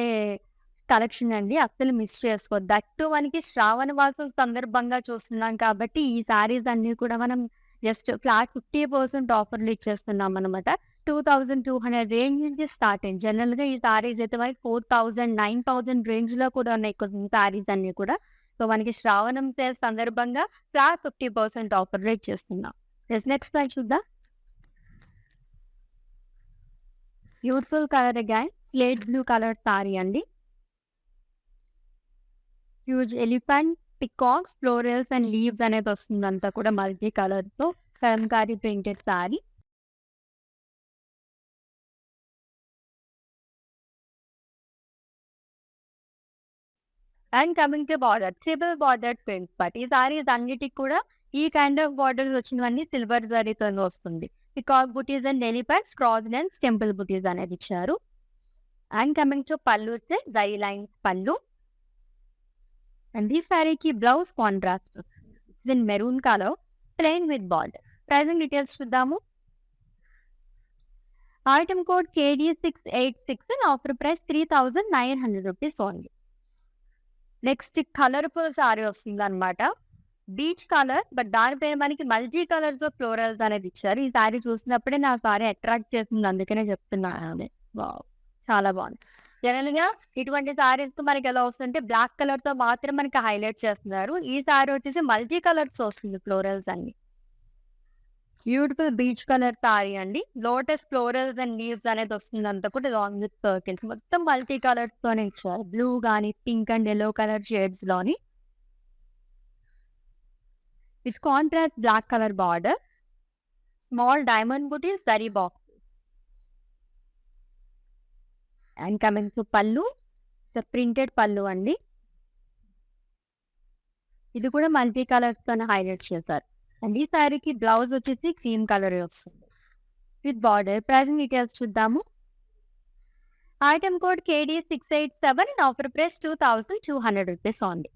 కలెక్షన్ అండి, అస్సలు మిస్ చేసుకోవద్దు. దట్టు మనకి శ్రావణ మాసం సందర్భంగా చూస్తున్నాం కాబట్టి ఈ సారీస్ అన్ని కూడా మనం జస్ట్ ఫ్లాట్ 50% ఆఫర్లు ఇచ్చేస్తున్నాం అనమాట. 2,200 రేంజ్ నుంచి స్టార్ట్ అయింది. జనరల్ గా ఈ సారీస్ అయితే మనకి 4,000, 9,000 రేంజ్ లో కూడా ఉన్నాయి కొన్ని సారీస్ అన్ని కూడా. సో మనకి శ్రావణం సేల్ సందర్భంగా ఫ్లాట్ 50% ఆఫర్లు ఇచ్చేస్తున్నాం. నెక్స్ట్ చూద్దాం. Beautiful colour again, slate blue colour sari అండి. Huge elephant, peacocks, florals and leaves అనేది వస్తుంది. అంతా కూడా మల్టీ కలర్ తో Kalamkari printed sari. And coming to border, triple border print but ఈ సారీస్ అన్నిటికి కూడా ఈ కైండ్ ఆఫ్ బార్డర్స్ వచ్చినవన్నీ సిల్వర్ జరీతో వస్తుంది. Peacock butis and elephants, cross lines, temple butis అనేది ఇచ్చారు. అండ్ కమింగ్ టు పళ్ళు వచ్చే జరీ లైన్స్ పళ్ళు. అండ్ ఈ సారీకి blouse contrast in maroon colour plain with border. Pricing details చూద్దాము. Item code KD686 and offer price 3,900 rupees only. Next colourful sari వస్తుంది అనమాట. Beach colour but దానిపైన మనకి మల్టీ కలర్స్ తో ఫ్లోరల్స్ అనేది ఇచ్చారు. ఈ సారీ చూసినప్పుడే నా సారీ అట్రాక్ట్ చేస్తుంది, అందుకనే చెప్తున్నాను. అదే వావ్, చాలా బాగుంది. జనరల్ గా ఇటువంటి సారీస్ మనకి ఎలా వస్తుందంటే బ్లాక్ కలర్ తో మాత్రం మనకి హైలైట్ చేస్తున్నారు. ఈ సారీ వచ్చేసి మల్టీ కలర్స్ వస్తుంది, ఫ్లోరల్స్ అన్ని. బ్యూటిఫుల్ బీచ్ కలర్ సారీ అండి. లోటస్ ఫ్లోరల్స్ అండ్ లీవ్స్ అనేది వస్తుంది. అంతా కూడా లాంగ్ విత్ సర్కిల్స్, మొత్తం మల్టీ కలర్స్ తోనే ఇచ్చారు. బ్లూ గానీ pink and yellow colour shades లోని. With contrast black colour border, small diamond butis, zari boxes. And coming to pallu, printed pallu అండి. ఇది కూడా మల్టీ కలర్స్ తోనే హైలైట్ చేశారు. అండ్ ఈ సారీకి బ్లౌజ్ వచ్చేసి క్రీమ్ కలర్ వస్తుంది విత్ బార్డర్. ప్రైజింగ్ డీటెయిల్స్ చూద్దాము. Item code KD687 and offer price 2,200 rupees only.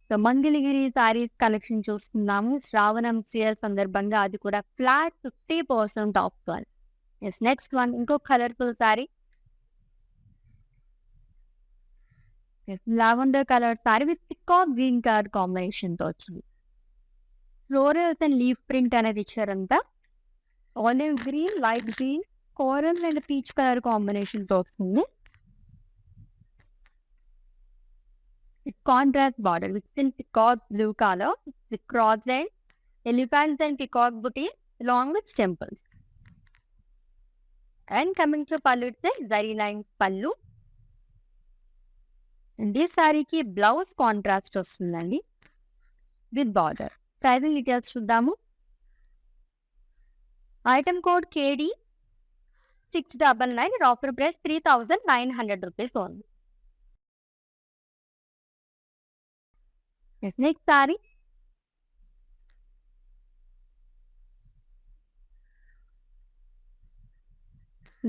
So Mangalagiri saris collection చూస్తున్నాము. శ్రావణం సేల్ సందర్భంగా అది కూడా flat 50% off. Yes, next one ఇంకో colourful sari. Lavender colour sari with peacock green colour combination తో వచ్చింది. ఫ్లోరల్స్ అండ్ లీఫ్ ప్రింట్ అనేది ఇచ్చారంతా. Olive green, light green, coral and peach colour combination తో వస్తుంది. With contrast border with peacock blue colour with cross line, elephants and peacock buti along with temples. And coming to pallu it's zari lines pallu. And ఈ సారీకి blouse contrast వస్తుందండి with border. Pricing details చూద్దాము. Item code KD699 and offer price 3,900 rupees only. Next sorry.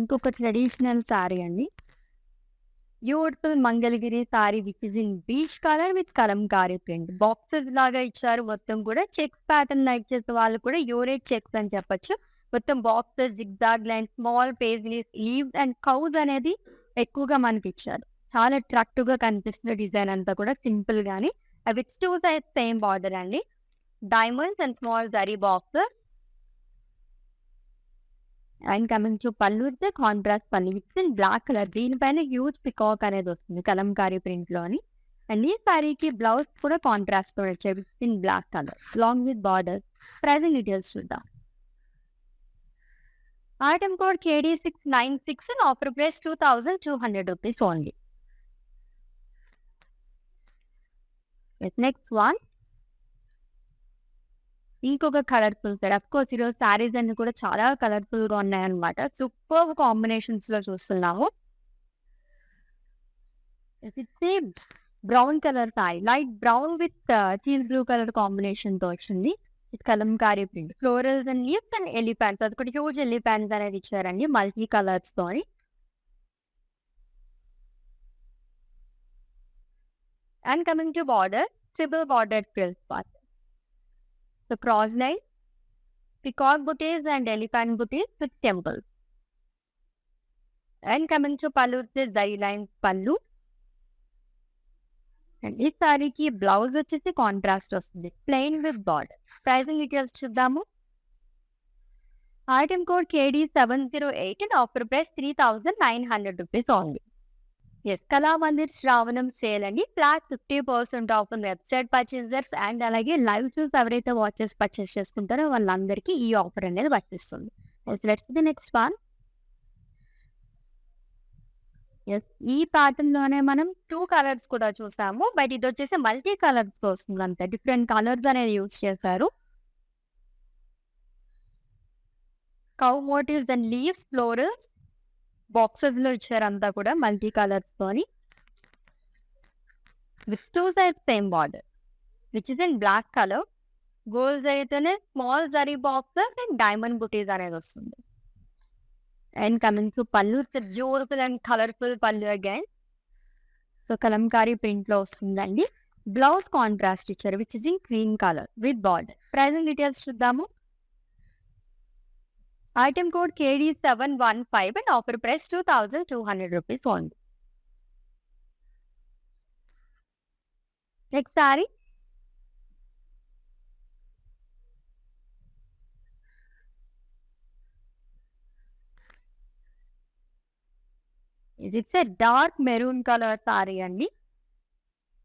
ఇంకొక traditional sorry అండి. Beautiful Mangalagiri sorry which is in beach colour with Kalamkari print. Boxes లాగా ఇచ్చారు. మొత్తం కూడా చెక్స్ ప్యాటర్న్ లైక్ చేసే వాళ్ళు కూడా యూనిక్ చెక్స్ అని చెప్పొచ్చు. మొత్తం boxes, zigzag line, small paisleys, leaves and cows అనేది ఎక్కువగా మనకి ఇచ్చారు. చాలా అట్రాక్టివ్ గా కనిపిస్తున్న డిజైన్ అంతా కూడా సింపుల్ గానీ విత్ 2 సైజ్ సేమ్ బార్డర్ అండి. Diamonds and small zari box. And coming to పళ్ళు అయితే కాంట్రాస్ట్ పళ్ళు విత్ ఇన్ బ్లాక్ కలర్. దీనిపైన హ్యూజ్ పికాక్ అనేది వస్తుంది కలంకారీ ప్రింట్ లోని. అండ్ ఈ సారీకి బ్లౌజ్ కూడా కాంట్రాస్ట్ తో వచ్చాయి with in black colour long with border. Pricing details చూద్దాం. Item code KD696 and offer price 2,200 rupees only. Next one ఇంకొక కలర్ఫుల్ సారీ. అఫ్ కోర్స్ ఈరోజు సారీస్ అన్ని కూడా చాలా కలర్ఫుల్ గా ఉన్నాయన్నమాట. సూపర్ కాంబినేషన్స్ లో చూస్తున్నాము. Brown colour sorry, light brown with cheese blue colour combination తో వచ్చింది. Kalamkari print, florals and leaves and elephants. అది కూడా హ్యూజ్ ఎలిఫెంట్స్ అనేది ఇచ్చారండి మల్టీ కలర్స్ తో. And coming to border, triple border frills part. So cross line, peacock booties and elephant booties with temples. And coming to pallu, this zari lines pallu. And this saree ki blouse వచ్చేసి contrast వస్తుంది plain with border. Pricing details చూద్దాము. Item code KD708 and offer price 3,900 rupees only. Yes, Kalamandir Shravanam sale అండి. Flat 50% off website purchasers and అలాగే live shows ఎవరైతే watches purchase చేసుకుంటారో వాళ్ళందరికీ ఈ offer అనేది వర్తిస్తుంది. Let's the next one. Yes. ఈ ప్యాటర్న్‌లోనే మనం 2 కలర్స్ కూడా చూసాము. బట్ ఇదొచ్చేసి మల్టీ కలర్స్‌తో వస్తుందంతే. డిఫరెంట్ కలర్స్ అనేది యూజ్ చేశారు. Cow motifs and leaves, florals బాక్సెస్‌లో ఇచ్చారంతా కూడా మల్టీ కలర్స్‌తోని. With 2 sides same border which is in black colour. Gold జరీతోనే small zari boxes and diamond butis అనేది వస్తుంది. And coming to pallu, it's beautiful and colourful pallu again. So Kalamkari ప్రింట్‌లో వస్తుందండి. బ్లౌజ్ కాంట్రాస్ట్ ఇచ్చారు which is in cream colour with border. Pricing details చూద్దాము. Item code KD715 and offer price 2,200 rupees only. Next saree. It's a dark maroon color saree అండి.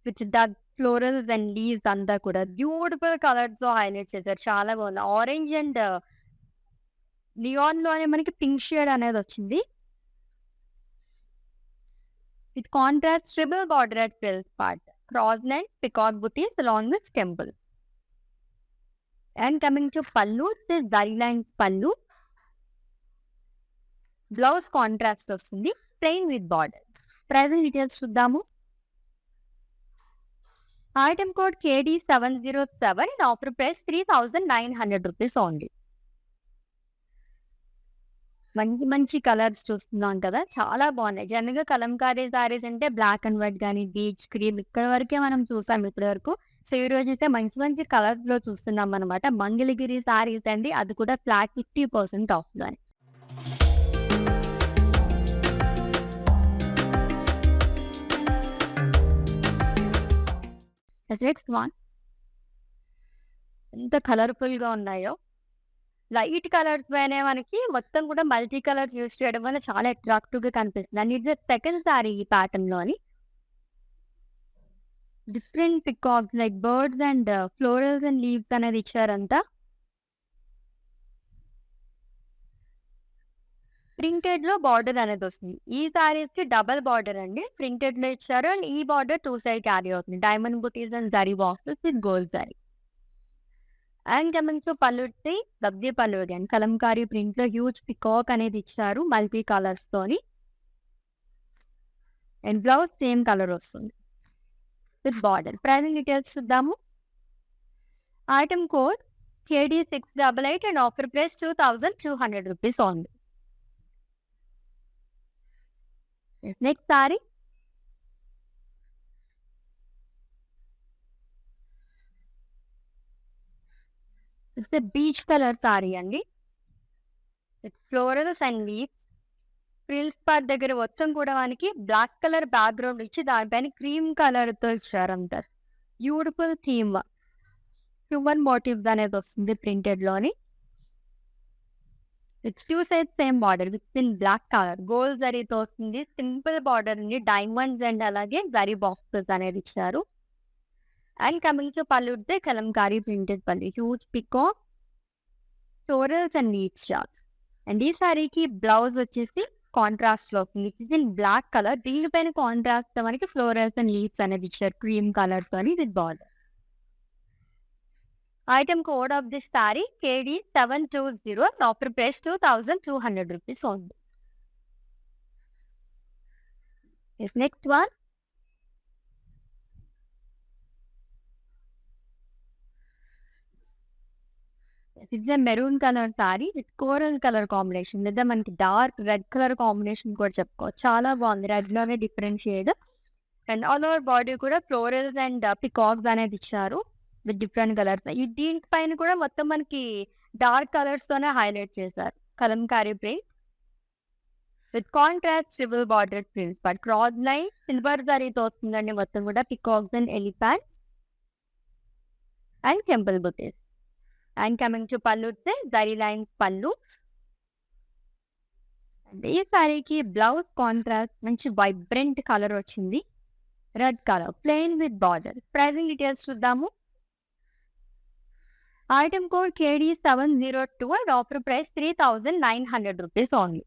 With the florals and leaves అంతా కూడా beautiful colours తో highlight చేశారు. చాలా బాగుంది. Orange and neon లోనే మనకి పింక్ షేడ్ అనేది వచ్చింది. With contrast triple border at frills part. Cross lines, peacock butis along with temples. And coming to pallu, this zari lines pallu. Blouse contrast వస్తుంది plain with border. Pricing details చూద్దాము. Item code KD707 and offer price 3,900 rupees only. మంచి మంచి colours చూస్తున్నాం కదా, చాలా బాగున్నాయి. జనరల్‌గా కలంకారీ సారీస్ అంటే బ్లాక్ అండ్ వైట్ గాని, బీచ్ క్రీమ్ ఇక్కడ వరకే మనం చూసాం ఇప్పటి వరకు. సో ఈ రోజైతే మంచి మంచి కలర్స్‌లో చూస్తున్నాం అనమాట. మంగళగిరి సారీస్ అండి, అది కూడా ఫ్లాట్ 50% ఆఫ్‌లోని. Next one. ఎంత కలర్‌ఫుల్‌గా ఉన్నాయో. లైట్ కలర్స్ పైనే మనకి మొత్తం కూడా మల్టీ కలర్స్ యూజ్ చేయడం వల్ల చాలా అట్రాక్టివ్‌గా కనిపిస్తుంది. అండ్ ఇది సెకండ్ సారీ ఈ ప్యాటర్న్‌లోని. Different peacocks like birds and florals and leaves అనేది ఇచ్చారంతా. ప్రింటెడ్ లో బార్డర్ అనేది వస్తుంది. ఈ సారీస్ కి డబల్ బార్డర్ అండి. ప్రింటెడ్ లో ఇచ్చారు అండ్ ఈ బార్డర్ 2 సైడ్ క్యారీ అవుతుంది. Diamond butis and zari boxes with gold zari. And coming to పల్లుకి దబ్ది పల్లు అగైన్ కలంకారీ ప్రింట్ లో హ్యూజ్ పికాక్ అనేది ఇచ్చారు మల్టీ కలర్స్ తోని. అండ్ బ్లౌజ్ సేమ్ కలర్ వస్తుంది విత్ బార్డర్. ప్రైజింగ్ డీటెయిల్స్ చూద్దాము. Item code KD688 and offer price 2,200 rupees only. Next sari. It's a beach colour sari అండి. Florals and leaves. Frills part దగ్గర మొత్తం కూడా మనకి బ్లాక్ కలర్ బ్యాక్గ్రౌండ్ ఇచ్చి దానిపైన క్రీమ్ కలర్ తో ఇచ్చారంటారు. Beautiful theme. హ్యూమన్ మోటివ్స్ అనేది వస్తుంది ప్రింటెడ్ లోని. It's 2 sides same border with in black colour. Gold జరీతో వస్తుంది. సింపుల్ బార్డర్ ఉంది. డైమండ్స్ అండ్ అలాగే జరీ బాక్సెస్ అనేది ఇచ్చారు. And coming to pallu Kalamkari printed pallu. Huge peacock, florals and leaves chart. And ఈ సారీకి బ్లౌజ్ వచ్చేసి కాంట్రాస్ట్ లో వస్తుంది. It is in black colour. దీనిపైన కాంట్రాస్ట్ తో మనకి ఫ్లోరల్స్ అండ్ లీవ్స్ అనేది ఇచ్చారు క్రీమ్ కలర్ తోని with border. Item code of this sorry KD720 and offer price 2,200 rupees only. Next one. It's a maroon colour sari with coral colour combination లేదా మనకి dark red colour combination కూడా చెప్పుకోవచ్చు. చాలా బాగుంది. Red లోనే different shade. And all over body కూడా florals and peacocks అనేది ఇచ్చారు విత్ డిఫరెంట్ కలర్స్. దీనిపైన కూడా మొత్తం మనకి డార్క్ కలర్స్ తోనే హైలైట్ చేశారు. Kalamkari print with contrast triple border prints but cross line silver జరీతో వస్తుందండి. మొత్తం కూడా peacocks and elephants and temple butis. And coming to pallu zari lines pallu. ఈ సారీకి బ్లౌజ్ కాంట్రాస్ట్ మంచి వైబ్రెంట్ కలర్ వచ్చింది. Red colour plain with border. Pricing details చూద్దాము. Item code KD702 and offer price 3,900 rupees only.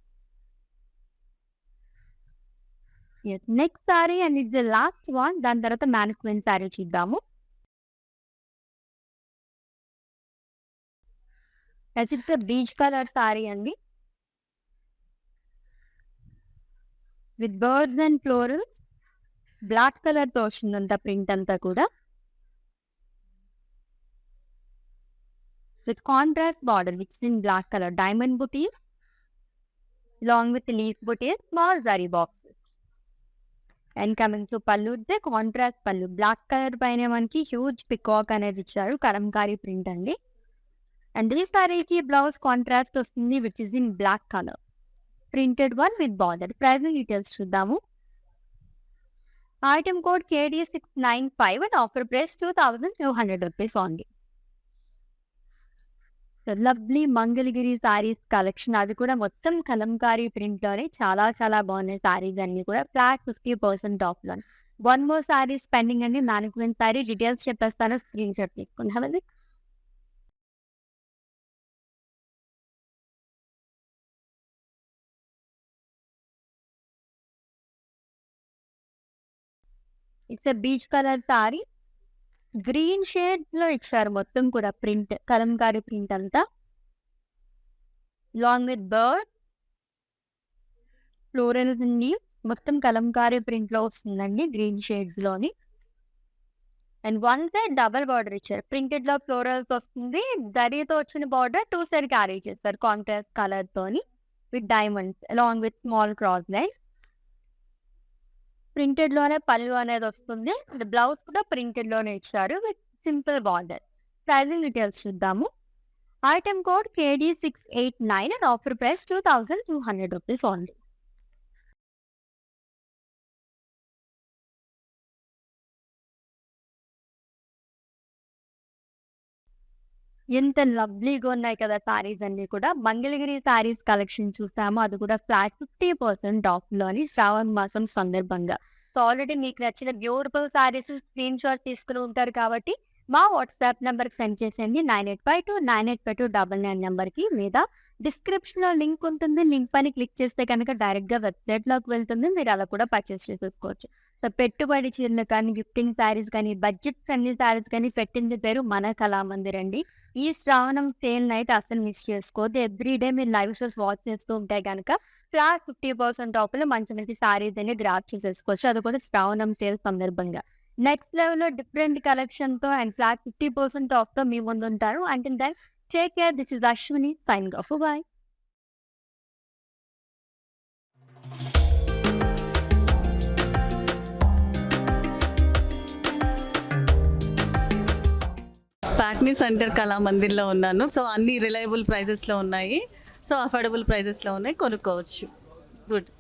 Yes, next saree and it's the last one. దాని తర్వాత mannequin saree చూద్దాము. As it's a beige color saree అండి. With birds and florals. Black colour తో వచ్చిందంట print అంతా కూడా. With contrast border which is in black color, diamond booties along with leaf booties, small zari boxes. And coming to pallu, the contrast pallu, black color పైన మనకి huge peacock అనేది ఇచ్చారు, Kalamkari print అండి. And ఈ సారీకి blouse contrast వస్తుంది which is in black colour, printed one with border. Pricing details చూద్దాము. Item code KD695 and offer price 2,200 rupees only. Lovely Mangalagiri saris collection, అది కూడా మొత్తం కలంకారీ ప్రింట్ లోనే చాలా చాలా బాగున్నాయి సారీస్ అన్ని కూడా. ఫ్లాట్ 50% ఆఫ్ లో. వన్ మోర్ సారీస్ పెండింగ్ అండి. మ్యానిక్విన్ సారీ డీటెయిల్స్ చెప్పేస్తాను, స్క్రీన్ షాట్ తీసుకుని. It's a beach colour sorry, green shade లో ఇచ్చారు మొత్తం కూడా ప్రింట్, కలంకారీ ప్రింట్ అంతా. లాంగ్ విత్ బర్డ్ ఫ్లోరల్స్ అండి, మొత్తం కలంకారీ ప్రింట్ లో వస్తుందండి గ్రీన్ షేడ్స్ లోని. And one side double border ఇచ్చారు, ప్రింటెడ్ లో ఫ్లోరల్స్ వస్తుంది, జరీతో వచ్చిన బార్డర్ టూ సైడ్ క్యారీ చేస్తారు కాంట్రాస్ట్ కలర్ తోని with diamonds along with small cross line. Printed లోనే పళ్ళు అనేది వస్తుంది. బ్లౌజ్ కూడా ప్రింటెడ్ లోనే ఇచ్చారు with simple border. Pricing details చూద్దాము. Item code KD689 and offer price 2,200 rupees only. ఎంత లవ్లీగా ఉన్నాయి కదా సారీస్ అన్ని కూడా. మంగళగిరి సారీస్ కలెక్షన్ చూసాము, అది కూడా ఫ్లాట్ 50% ఆఫ్ లోని శ్రావణ మాసం సందర్భంగా. సో ఆల్రెడీ మీకు నచ్చిన బ్యూటిఫుల్ సారీస్ స్క్రీన్ షాట్ తీసుకుని ఉంటారు కాబట్టి మా వాట్సాప్ నెంబర్ కి సెండ్ చేసేయండి. 9852985299 నెంబర్ కి, లేదా డిస్క్రిప్షన్ లో లింక్ ఉంటుంది, లింక్ పైన క్లిక్ చేస్తే కనుక డైరెక్ట్ గా వెబ్సైట్ లోకి వెళ్తుంది, మీరు అలా కూడా పర్చేస్ చేసేసుకోవచ్చు. సో పెట్టుబడి చీరలు కానీ, గిఫ్టింగ్ శారీస్ కానీ, బడ్జెట్ ఫ్రెండ్లీ శారీస్ కానీ పెట్టింది పేరు మన కళామందిర్ అండి. ఈ శ్రావణం సేల్ నైట్ అసలు మిస్ చేసుకోవద్దు. ఎవ్రీడే మీరు లైవ్ షోస్ వాచ్ చేస్తూ ఉంటే కనుక ఫ్లాట్ 50% ఆఫ్ లో మంచి మంచి సారీస్ అన్ని గ్రాప్ చేసేసుకోవచ్చు, అది కూడా శ్రావణం సేల్ సందర్భంగా. నెక్స్ట్ లెవెల్ లో డిఫరెంట్ కలెక్షన్ తో అండ్ ఫ్లాట్ 50% ఆఫ్ తో మీ ముందు ఉంటారు. Until then take care. This is Ashwini signing off. Bye. Patny centre కళామందిర్లో ఉన్నాను. సో అన్ని రిలయబుల్ ప్రైజెస్లో ఉన్నాయి, సో అఫోర్డబుల్ ప్రైజెస్లో ఉన్నాయి, కొనుక్కోవచ్చు. గుడ్.